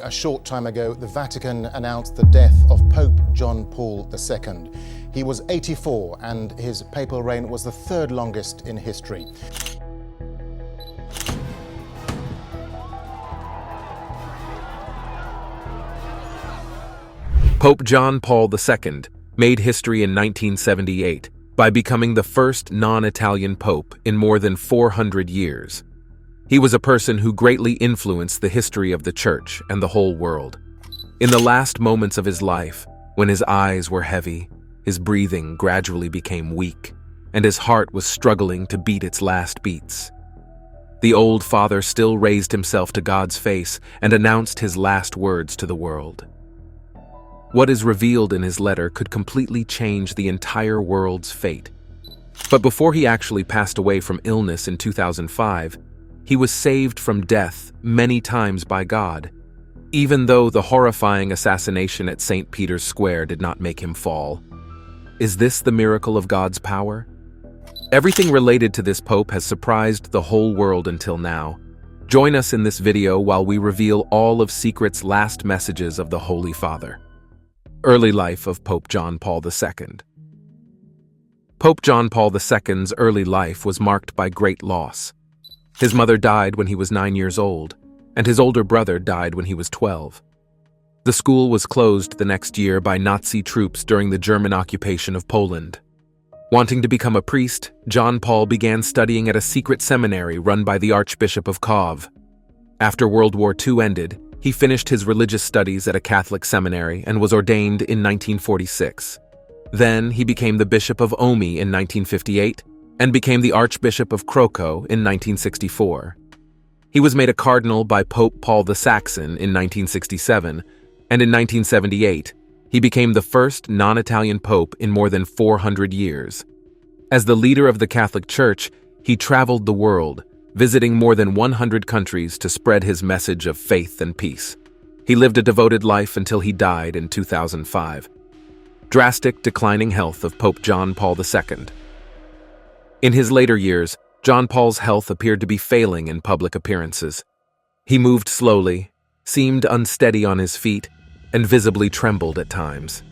A short time ago, the Vatican announced the death of Pope John Paul II. He was 84 and his papal reign was the third longest in history. Pope John Paul II made history in 1978 by becoming the first non-Italian pope in more than 400 years. He was a person who greatly influenced the history of the Church and the whole world. In the last moments of his life, when his eyes were heavy, his breathing gradually became weak, and his heart was struggling to beat its last beats, the old father still raised himself to God's face and announced his last words to the world. What is revealed in his letter could completely change the entire world's fate. But before he actually passed away from illness in 2005, he was saved from death many times by God, even though the horrifying assassination at St. Peter's Square did not make him fall. Is this the miracle of God's power? Everything related to this pope has surprised the whole world until now. Join us in this video while we reveal all of Secret's last messages of the Holy Father. Early life of Pope John Paul II. Pope John Paul II's early life was marked by great loss. His mother died when he was 9 years old, and his older brother died when he was 12. The school was closed the next year by Nazi troops during the German occupation of Poland. Wanting to become a priest, John Paul began studying at a secret seminary run by the Archbishop of Kiev. After World War II ended, he finished his religious studies at a Catholic seminary and was ordained in 1946. Then he became the Bishop of Omi in 1958 and became the Archbishop of Krakow in 1964. He was made a cardinal by Pope Paul the Saxon in 1967, and in 1978, he became the first non-Italian pope in more than 400 years. As the leader of the Catholic Church, he traveled the world, visiting more than 100 countries to spread his message of faith and peace. He lived a devoted life until he died in 2005. Drastic declining health of Pope John Paul II. In his later years, John Paul's health appeared to be failing in public appearances. He moved slowly, seemed unsteady on his feet, and visibly trembled at times.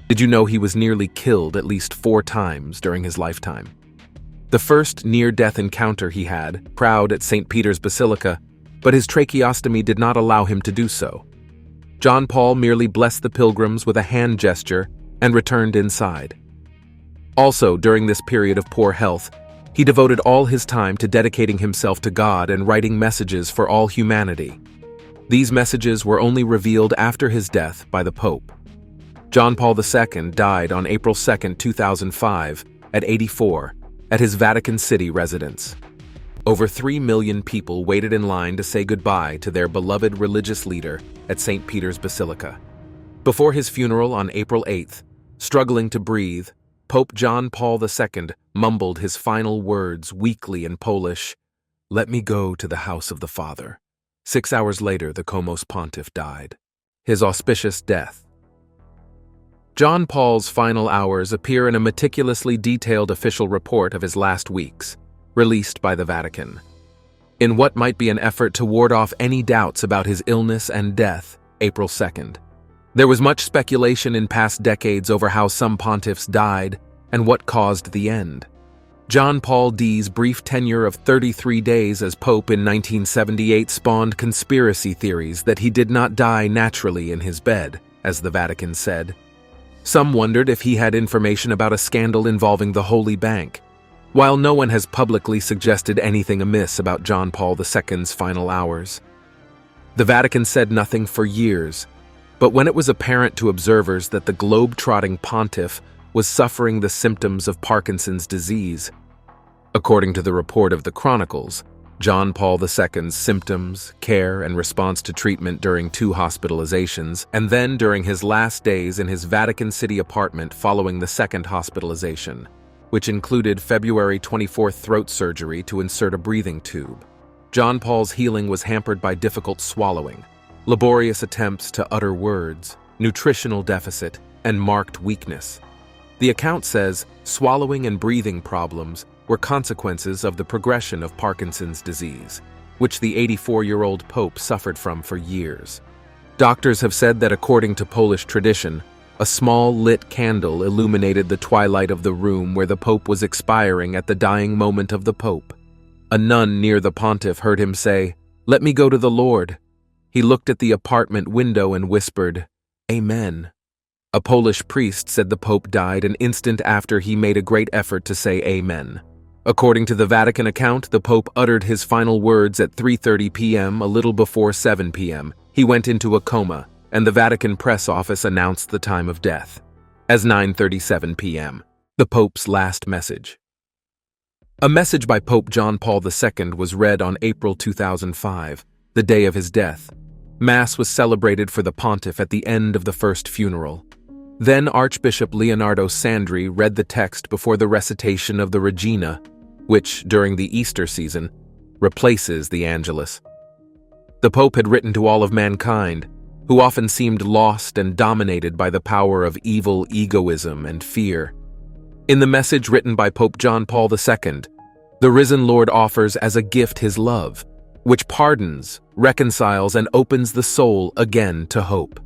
Did you know he was nearly killed at least 4 times during his lifetime? The first near-death encounter he had, proud at St. Peter's Basilica, but his tracheostomy did not allow him to do so. John Paul merely blessed the pilgrims with a hand gesture and returned inside. Also, during this period of poor health, he devoted all his time to dedicating himself to God and writing messages for all humanity. These messages were only revealed after his death by the Pope. John Paul II died on April 2, 2005, at 84, at his Vatican City residence. Over 3 million people waited in line to say goodbye to their beloved religious leader at St. Peter's Basilica. Before his funeral on April 8th, struggling to breathe, Pope John Paul II mumbled his final words weakly in Polish, "Let me go to the house of the Father." 6 hours later, the Comos Pontiff died. His auspicious death. John Paul's final hours appear in a meticulously detailed official report of his last weeks, released by the Vatican. In what might be an effort to ward off any doubts about his illness and death, April 2nd. There was much speculation in past decades over how some pontiffs died and what caused the end. John Paul D's brief tenure of 33 days as Pope in 1978 spawned conspiracy theories that he did not die naturally in his bed, as the Vatican said. Some wondered if he had information about a scandal involving the Holy Bank. While no one has publicly suggested anything amiss about John Paul II's final hours. The Vatican said nothing for years, but when it was apparent to observers that the globe-trotting pontiff was suffering the symptoms of Parkinson's disease. According to the report of the Chronicles, John Paul II's symptoms, care, and response to treatment during 2 hospitalizations, and then during his last days in his Vatican City apartment following the 2nd hospitalization, which included February 24th throat surgery to insert a breathing tube. John Paul's healing was hampered by difficult swallowing, laborious attempts to utter words, nutritional deficit, and marked weakness. The account says swallowing and breathing problems were consequences of the progression of Parkinson's disease, which the 84-year-old Pope suffered from for years. Doctors have said that according to Polish tradition, a small lit candle illuminated the twilight of the room where the Pope was expiring at the dying moment of the Pope. A nun near the pontiff heard him say, "Let me go to the Lord." He looked at the apartment window and whispered, "Amen." A Polish priest said the Pope died an instant after he made a great effort to say Amen. According to the Vatican account, the Pope uttered his final words at 3:30 p.m., a little before 7 p.m. He went into a coma, and the Vatican press office announced the time of death as 9:37 p.m., the Pope's last message. A message by Pope John Paul II was read on April 2005, the day of his death. Mass was celebrated for the pontiff at the end of the first funeral. Then Archbishop Leonardo Sandri read the text before the recitation of the Regina, which, during the Easter season, replaces the Angelus. The Pope had written to all of mankind, who often seemed lost and dominated by the power of evil egoism and fear. In the message written by Pope John Paul II, the risen Lord offers as a gift his love, which pardons, reconciles, and opens the soul again to hope.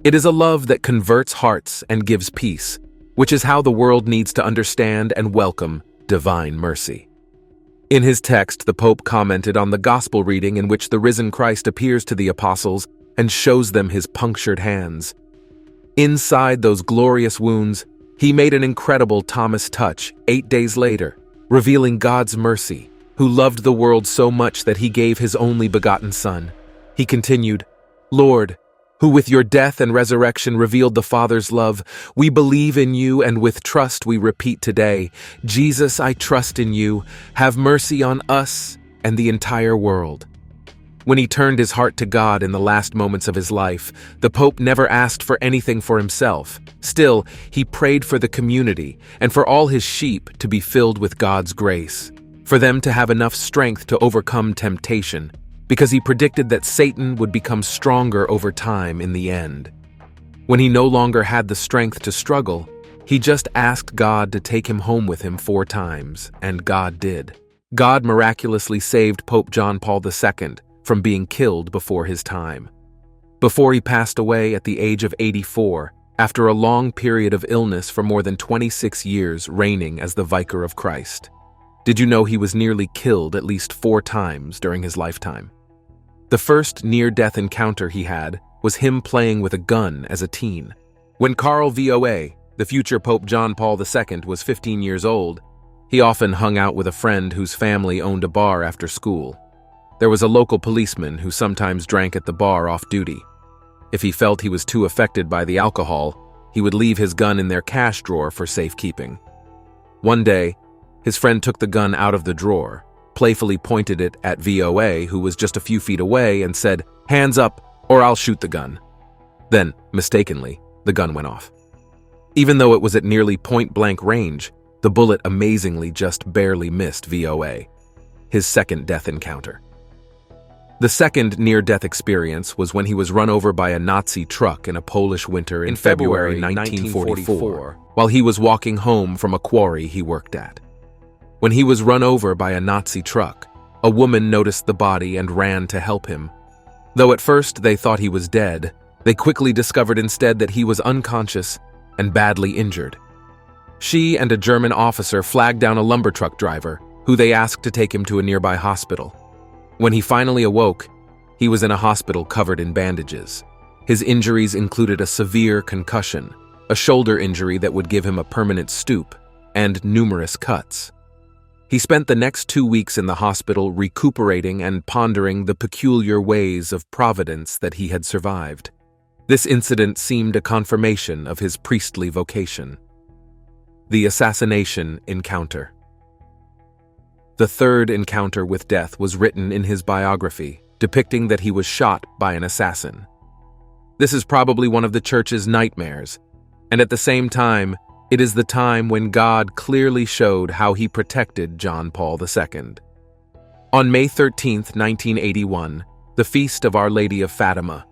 It is a love that converts hearts and gives peace, which is how the world needs to understand and welcome divine mercy. In his text, the Pope commented on the Gospel reading in which the risen Christ appears to the apostles and shows them his punctured hands. Inside those glorious wounds, he made an incredible Thomas touch 8 days later, revealing God's mercy, who loved the world so much that he gave his only begotten Son. He continued, "Lord, who with your death and resurrection revealed the Father's love, we believe in you, and with trust we repeat today, Jesus, I trust in you. Have mercy on us and the entire world." When he turned his heart to God in the last moments of his life, the Pope never asked for anything for himself. Still, he prayed for the community and for all his sheep to be filled with God's grace, for them to have enough strength to overcome temptation, because he predicted that Satan would become stronger over time in the end. When he no longer had the strength to struggle, he just asked God to take him home with him 4 times, and God did. God miraculously saved Pope John Paul II from being killed before his time. Before he passed away at the age of 84, after a long period of illness for more than 26 years reigning as the Vicar of Christ. Did you know he was nearly killed at least 4 times during his lifetime? The first near-death encounter he had was him playing with a gun as a teen. When Karl VOA, the future Pope John Paul II, was 15 years old, he often hung out with a friend whose family owned a bar after school. There was a local policeman who sometimes drank at the bar off-duty. If he felt he was too affected by the alcohol, he would leave his gun in their cash drawer for safekeeping. One day, his friend took the gun out of the drawer, playfully pointed it at VOA, who was just a few feet away, and said, "Hands up, or I'll shoot the gun." Then, mistakenly, the gun went off. Even though it was at nearly point-blank range, the bullet amazingly just barely missed VOA, his second death encounter. The second near-death experience was when he was run over by a Nazi truck in a Polish winter in February 1944, while he was walking home from a quarry he worked at. When he was run over by a Nazi truck, a woman noticed the body and ran to help him. Though at first they thought he was dead, they quickly discovered instead that he was unconscious and badly injured. She and a German officer flagged down a lumber truck driver, who they asked to take him to a nearby hospital. When he finally awoke, he was in a hospital covered in bandages. His injuries included a severe concussion, a shoulder injury that would give him a permanent stoop, and numerous cuts. He spent the next 2 weeks in the hospital recuperating and pondering the peculiar ways of providence that he had survived. This incident seemed a confirmation of his priestly vocation. The assassination encounter. The third encounter with death was written in his biography, depicting that he was shot by an assassin. This is probably one of the Church's nightmares, and at the same time, it is the time when God clearly showed how he protected John Paul II. On May 13, 1981, the feast of Our Lady of Fatima,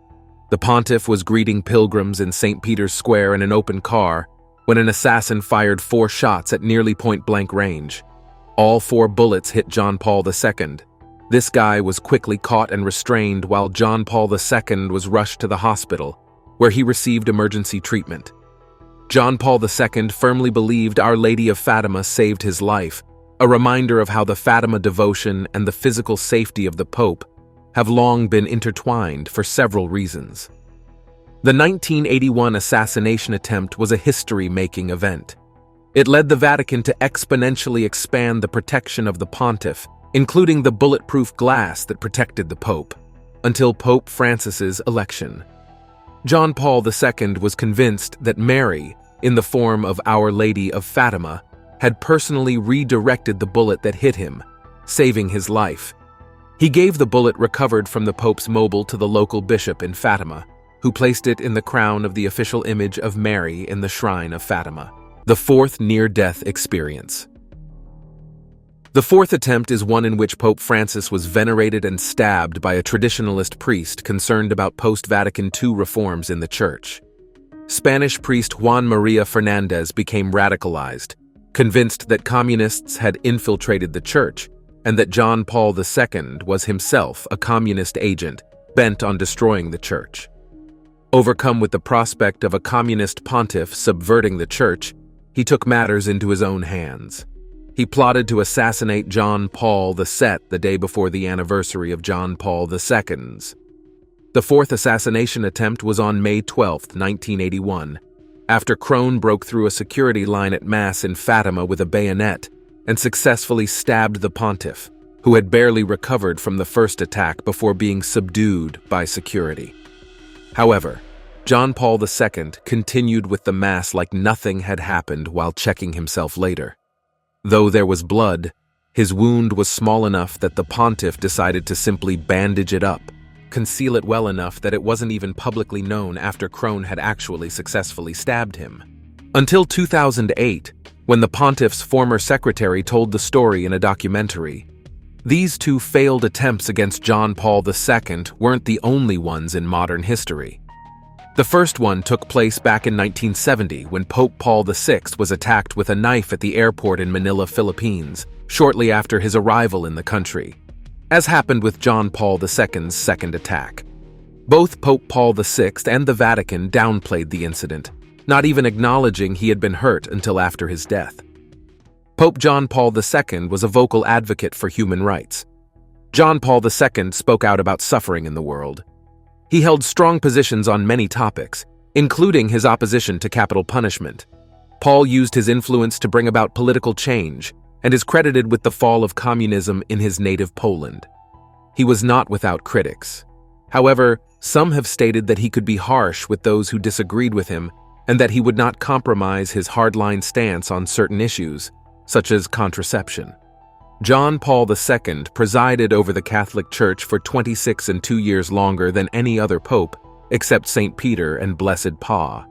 the pontiff was greeting pilgrims in St. Peter's Square in an open car when an assassin fired 4 shots at nearly point-blank range. All 4 bullets hit John Paul II. This guy was quickly caught and restrained while John Paul II was rushed to the hospital, where he received emergency treatment. John Paul II firmly believed Our Lady of Fatima saved his life, a reminder of how the Fatima devotion and the physical safety of the Pope have long been intertwined for several reasons. The 1981 assassination attempt was a history-making event. It led the Vatican to exponentially expand the protection of the pontiff, including the bulletproof glass that protected the Pope, until Pope Francis's election. John Paul II was convinced that Mary, in the form of Our Lady of Fatima, had personally redirected the bullet that hit him, saving his life. He gave the bullet recovered from the Pope's mobile to the local bishop in Fatima, who placed it in the crown of the official image of Mary in the shrine of Fatima. The fourth near-death experience. The fourth attempt is one in which Pope Francis was venerated and stabbed by a traditionalist priest concerned about post-Vatican II reforms in the Church. Spanish priest Juan Maria Fernandez became radicalized, convinced that communists had infiltrated the Church and that John Paul II was himself a communist agent bent on destroying the Church. Overcome with the prospect of a communist pontiff subverting the Church, he took matters into his own hands. He plotted to assassinate John Paul II the day before the anniversary of John Paul II's. The fourth assassination attempt was on May 12, 1981, after Crone broke through a security line at Mass in Fatima with a bayonet and successfully stabbed the pontiff, who had barely recovered from the first attack before being subdued by security. However, John Paul II continued with the Mass like nothing had happened while checking himself later. Though there was blood, his wound was small enough that the pontiff decided to simply bandage it up, conceal it well enough that it wasn't even publicly known after Crone had actually successfully stabbed him. Until 2008, when the pontiff's former secretary told the story in a documentary. These two failed attempts against John Paul II weren't the only ones in modern history. The first one took place back in 1970 when Pope Paul VI was attacked with a knife at the airport in Manila, Philippines, shortly after his arrival in the country, as happened with John Paul II's second attack. Both Pope Paul VI and the Vatican downplayed the incident, not even acknowledging he had been hurt until after his death. Pope John Paul II was a vocal advocate for human rights. John Paul II spoke out about suffering in the world. He held strong positions on many topics, including his opposition to capital punishment. Paul used his influence to bring about political change and is credited with the fall of communism in his native Poland. He was not without critics. However, some have stated that he could be harsh with those who disagreed with him and that he would not compromise his hardline stance on certain issues, such as contraception. John Paul II presided over the Catholic Church for 26 and 2 years longer than any other pope, except St. Peter and Blessed Pa.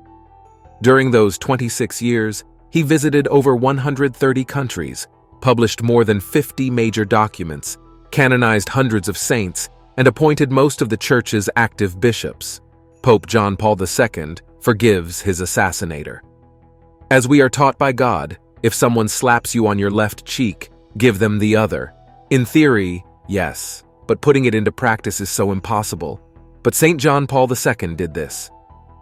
During those 26 years, he visited over 130 countries, published more than 50 major documents, canonized hundreds of saints, and appointed most of the Church's active bishops. Pope John Paul II forgives his assassinator. As we are taught by God, if someone slaps you on your left cheek, give them the other. In theory, yes, but putting it into practice is so impossible. But St. John Paul II did this.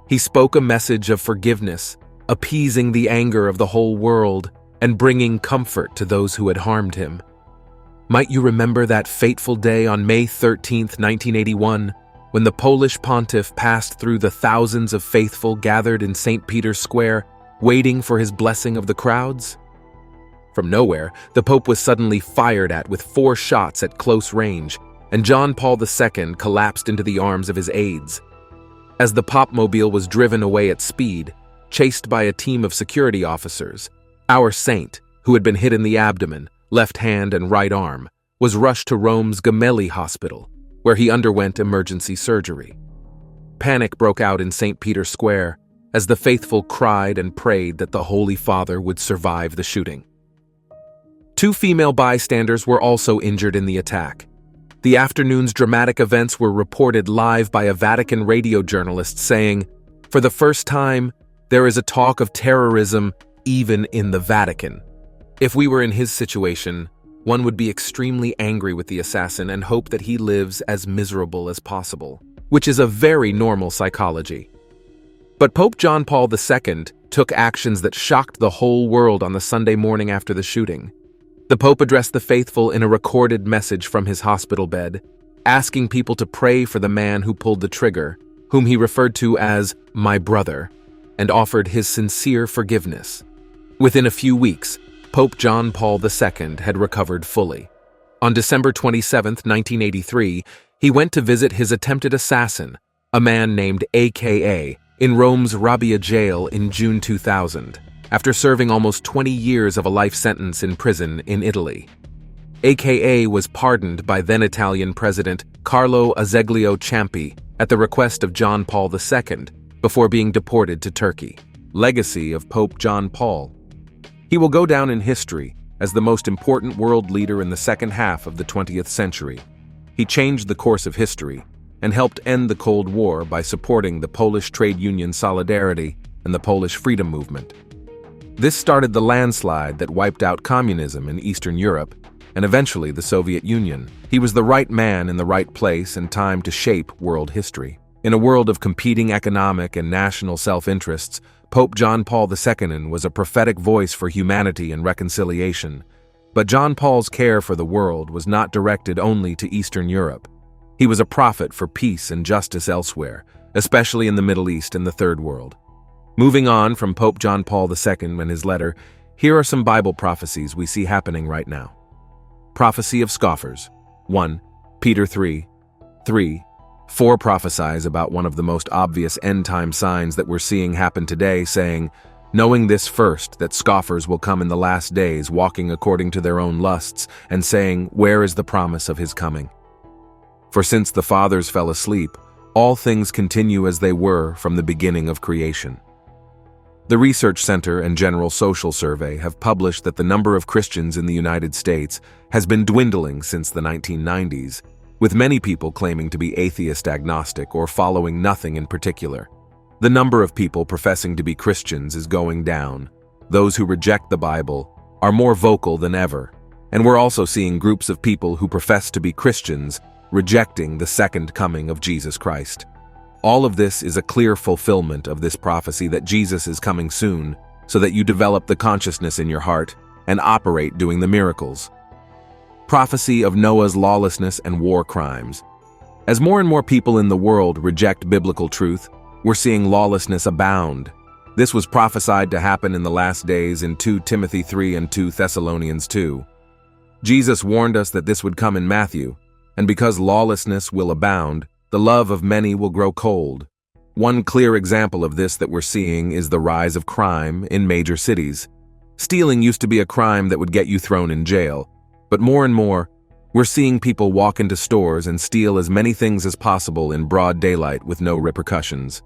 He spoke a message of forgiveness, appeasing the anger of the whole world and bringing comfort to those who had harmed him. Might you remember that fateful day on May 13, 1981, when the Polish pontiff passed through the thousands of faithful gathered in St. Peter's Square, waiting for his blessing of the crowds? From nowhere, the Pope was suddenly fired at with 4 shots at close range, and John Paul II collapsed into the arms of his aides. As the Popmobile was driven away at speed, chased by a team of security officers, our saint, who had been hit in the abdomen, left hand and right arm, was rushed to Rome's Gemelli Hospital, where he underwent emergency surgery. Panic broke out in St. Peter's Square as the faithful cried and prayed that the Holy Father would survive the shooting. 2 female bystanders were also injured in the attack. The afternoon's dramatic events were reported live by a Vatican radio journalist saying, "For the first time, there is a talk of terrorism even in the Vatican." If we were in his situation, one would be extremely angry with the assassin and hope that he lives as miserable as possible, which is a very normal psychology. But Pope John Paul II took actions that shocked the whole world on the Sunday morning after the shooting. The Pope addressed the faithful in a recorded message from his hospital bed, asking people to pray for the man who pulled the trigger, whom he referred to as my brother, and offered his sincere forgiveness. Within a few weeks, Pope John Paul II had recovered fully. On December 27, 1983, he went to visit his attempted assassin, a man named AKA, in Rome's Rabbia jail in June 2000, after serving almost 20 years of a life sentence in prison in Italy. AKA was pardoned by then-Italian President Carlo Azeglio Ciampi at the request of John Paul II before being deported to Turkey. Legacy of Pope John Paul. He will go down in history as the most important world leader in the second half of the 20th century. He changed the course of history and helped end the Cold War by supporting the Polish trade union Solidarity and the Polish freedom movement. This started the landslide that wiped out communism in Eastern Europe and eventually the Soviet Union. He was the right man in the right place and time to shape world history. In a world of competing economic and national self-interests, Pope John Paul II was a prophetic voice for humanity and reconciliation. But John Paul's care for the world was not directed only to Eastern Europe. He was a prophet for peace and justice elsewhere, especially in the Middle East and the Third World. Moving on from Pope John Paul II and his letter, here are some Bible prophecies we see happening right now. Prophecy of scoffers. 1. Peter 3:3. 4 prophesies about one of the most obvious end-time signs that we're seeing happen today, saying, knowing this first, that scoffers will come in the last days, walking according to their own lusts, and saying, where is the promise of his coming? For since the fathers fell asleep, all things continue as they were from the beginning of creation. The Research Center and General Social Survey have published that the number of Christians in the United States has been dwindling since the 1990s, with many people claiming to be atheist agnostic or following nothing in particular. The number of people professing to be Christians is going down. Those who reject the Bible are more vocal than ever, and we're also seeing groups of people who profess to be Christians rejecting the second coming of Jesus Christ. All of this is a clear fulfillment of this prophecy that Jesus is coming soon, so that you develop the consciousness in your heart and operate doing the miracles. Prophecy of Noah's lawlessness and war crimes. As more and more people in the world reject biblical truth, we're seeing lawlessness abound. This was prophesied to happen in the last days in 2 Timothy 3 and 2 Thessalonians 2. Jesus warned us that this would come in Matthew, and because lawlessness will abound, the love of many will grow cold. One clear example of this that we're seeing is the rise of crime in major cities. Stealing used to be a crime that would get you thrown in jail, but more and more, we're seeing people walk into stores and steal as many things as possible in broad daylight with no repercussions.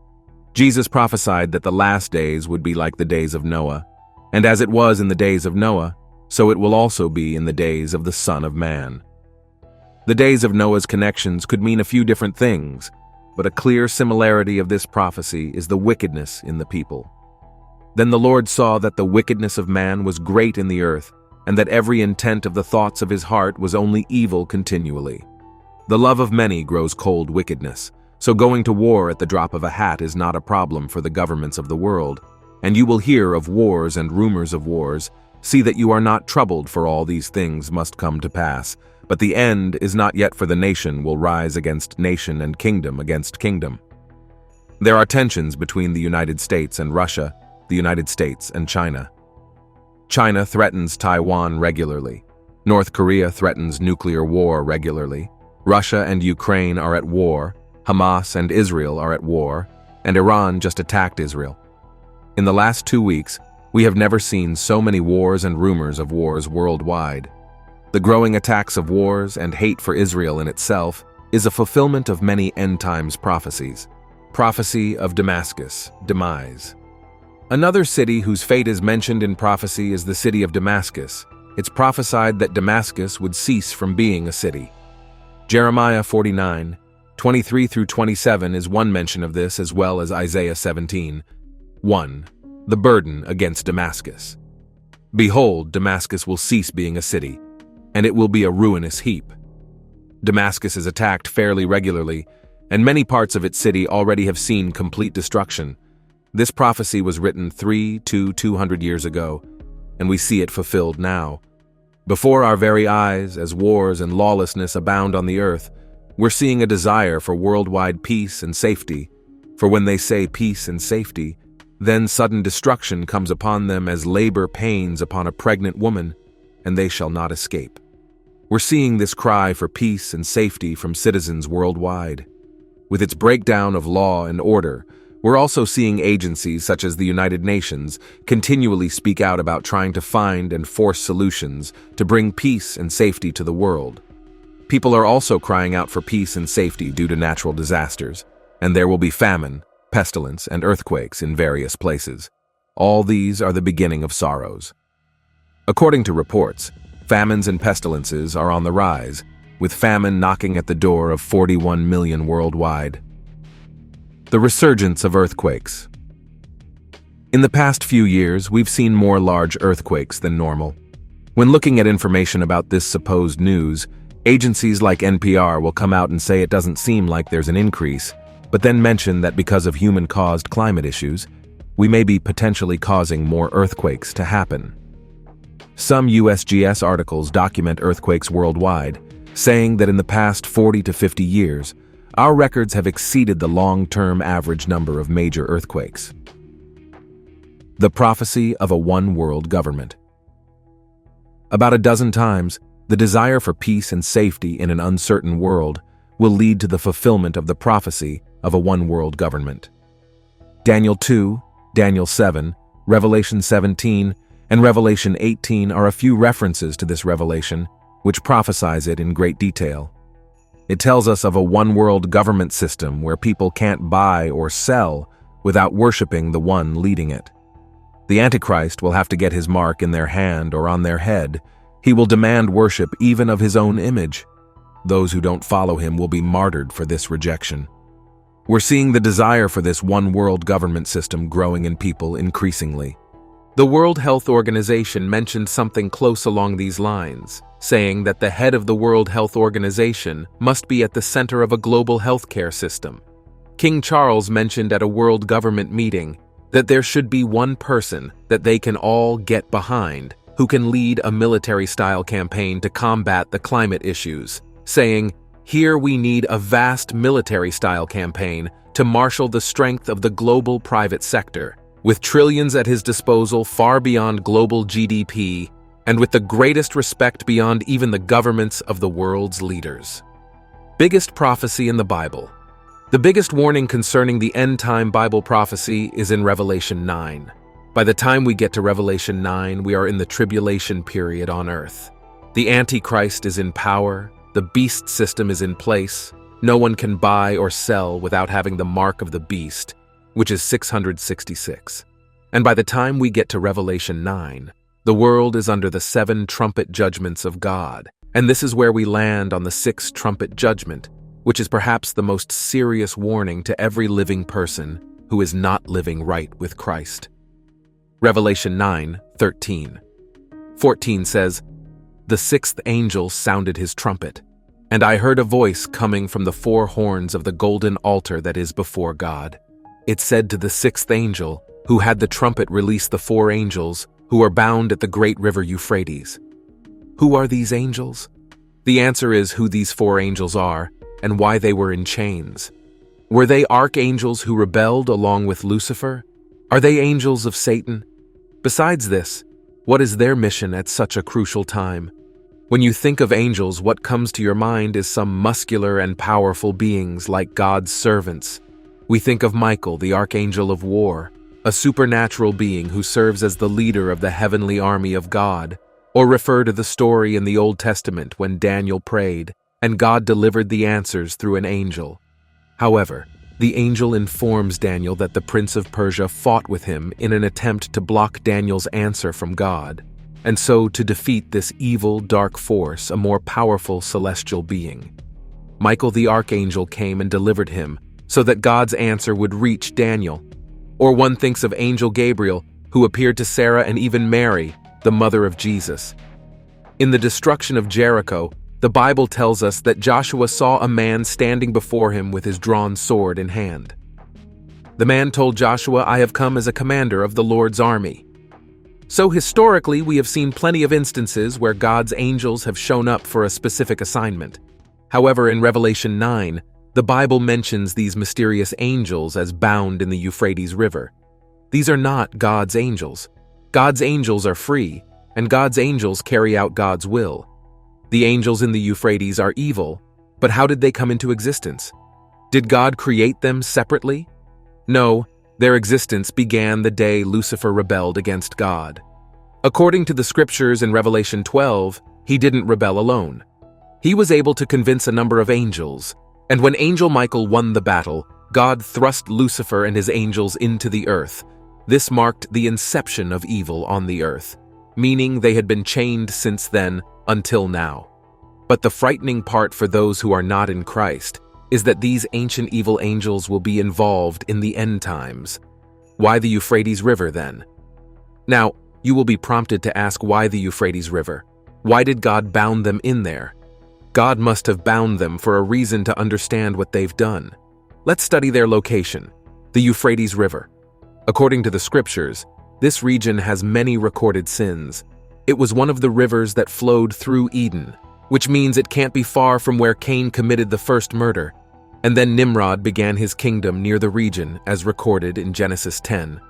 Jesus prophesied that the last days would be like the days of Noah, and as it was in the days of Noah, so it will also be in the days of the Son of Man. The days of Noah's connections could mean a few different things, but a clear similarity of this prophecy is the wickedness in the people. Then the Lord saw that the wickedness of man was great in the earth, and that every intent of the thoughts of his heart was only evil continually. The love of many grows cold wickedness, so going to war at the drop of a hat is not a problem for the governments of the world, and you will hear of wars and rumors of wars. See that you are not troubled, for all these things must come to pass. But the end is not yet, for the nation will rise against nation and kingdom against kingdom. There are tensions between the United States and Russia, the United States and China. China threatens Taiwan regularly. North Korea threatens nuclear war regularly. Russia and Ukraine are at war. Hamas and Israel are at war. And Iran just attacked Israel. In the last 2 weeks, we have never seen so many wars and rumors of wars worldwide. The growing attacks of wars and hate for Israel in itself is a fulfillment of many end-times prophecies. Prophecy of Damascus, demise. Another city whose fate is mentioned in prophecy is the city of Damascus. It's prophesied that Damascus would cease from being a city. Jeremiah 49:23 through 27 is one mention of this, as well as Isaiah 17. 1. The burden against Damascus. Behold, Damascus will cease being a city. and it will be a ruinous heap. Damascus is attacked fairly regularly, and many parts of its city already have seen complete destruction. This prophecy was written 300 to 200 years ago, and we see it fulfilled now. Before our very eyes, as wars and lawlessness abound on the earth, we're seeing a desire for worldwide peace and safety. For when they say peace and safety, then sudden destruction comes upon them as labor pains upon a pregnant woman, and they shall not escape. We're seeing this cry for peace and safety from citizens worldwide. With its breakdown of law and order, we're also seeing agencies such as the United Nations continually speak out about trying to find and force solutions to bring peace and safety to the world. People are also crying out for peace and safety due to natural disasters, and there will be famine, pestilence, and earthquakes in various places. All these are the beginning of sorrows. According to reports, famines and pestilences are on the rise, with famine knocking at the door of 41 million worldwide. The resurgence of earthquakes. In the past few years, we've seen more large earthquakes than normal. When looking at information about this supposed news, agencies like NPR will come out and say it doesn't seem like there's an increase, but then mention that because of human-caused climate issues, we may be potentially causing more earthquakes to happen. Some USGS articles document earthquakes worldwide, saying that in the past 40 to 50 years, our records have exceeded the long-term average number of major earthquakes. The prophecy of a one-world government. About a dozen times, the desire for peace and safety in an uncertain world will lead to the fulfillment of the prophecy of a one-world government. Daniel 2, Daniel 7, Revelation 17, and Revelation 18 are a few references to this revelation, which prophesies it in great detail. It tells us of a one-world government system where people can't buy or sell without worshiping the one leading it. The Antichrist will have to get his mark in their hand or on their head. He will demand worship even of his own image. Those who don't follow him will be martyred for this rejection. We're seeing the desire for this one-world government system growing in people increasingly. The World Health Organization mentioned something close along these lines, saying that the head of the World Health Organization must be at the center of a global healthcare system. King Charles mentioned at a world government meeting that there should be one person that they can all get behind who can lead a military-style campaign to combat the climate issues, saying, "Here we need a vast military-style campaign to marshal the strength of the global private sector, with trillions at his disposal far beyond global GDP, and with the greatest respect beyond even the governments of the world's leaders." Biggest prophecy in the Bible. The biggest warning concerning the end-time Bible prophecy is in Revelation 9. By the time we get to Revelation 9, we are in the tribulation period on earth. The Antichrist is in power, the beast system is in place, no one can buy or sell without having the mark of the beast, which is 666. And by the time we get to Revelation 9, the world is under the 7 trumpet judgments of God, and this is where we land on the 6th trumpet judgment, which is perhaps the most serious warning to every living person who is not living right with Christ. Revelation 9:13. 14 says, "The 6th angel sounded his trumpet, and I heard a voice coming from the 4 horns of the golden altar that is before God. It said to the 6th angel, who had the trumpet, release the 4 angels who are bound at the great river Euphrates." Who are these angels? The answer is who these 4 angels are and why they were in chains. Were they archangels who rebelled along with Lucifer? Are they angels of Satan? Besides this, what is their mission at such a crucial time? When you think of angels, what comes to your mind is some muscular and powerful beings like God's servants. We think of Michael, the archangel of war, a supernatural being who serves as the leader of the heavenly army of God, or refer to the story in the Old Testament when Daniel prayed, and God delivered the answers through an angel. However, the angel informs Daniel that the prince of Persia fought with him in an attempt to block Daniel's answer from God, and so to defeat this evil, dark force, a more powerful celestial being. Michael the archangel came and delivered him so that God's answer would reach Daniel. Or one thinks of Angel Gabriel, who appeared to Sarah and even Mary, the mother of Jesus. In the destruction of Jericho, the Bible tells us that Joshua saw a man standing before him with his drawn sword in hand. The man told Joshua, "I have come as a commander of the Lord's army." So historically, we have seen plenty of instances where God's angels have shown up for a specific assignment. However, in Revelation 9, the Bible mentions these mysterious angels as bound in the Euphrates River. These are not God's angels. God's angels are free, and God's angels carry out God's will. The angels in the Euphrates are evil, but how did they come into existence? Did God create them separately? No, their existence began the day Lucifer rebelled against God. According to the scriptures in Revelation 12, he didn't rebel alone. He was able to convince a number of angels, and when Angel Michael won the battle, God thrust Lucifer and his angels into the earth. This marked the inception of evil on the earth, meaning they had been chained since then until now. But the frightening part for those who are not in Christ is that these ancient evil angels will be involved in the end times. Why the Euphrates River then? Now, you will be prompted to ask, why the Euphrates River? Why did God bound them in there? God must have bound them for a reason to understand what they've done. Let's study their location, the Euphrates River. According to the scriptures, this region has many recorded sins. It was one of the rivers that flowed through Eden, which means it can't be far from where Cain committed the first murder. And then Nimrod began his kingdom near the region, as recorded in Genesis 10.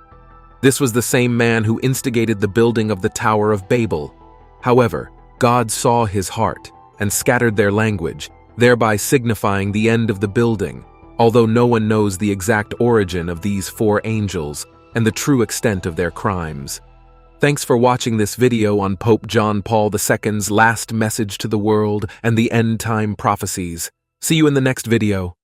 This was the same man who instigated the building of the Tower of Babel. However, God saw his heart and scattered their language, thereby signifying the end of the building, although no one knows the exact origin of these 4 angels and the true extent of their crimes. Thanks for watching this video on Pope John Paul II's last message to the world and the end-time prophecies. See you in the next video.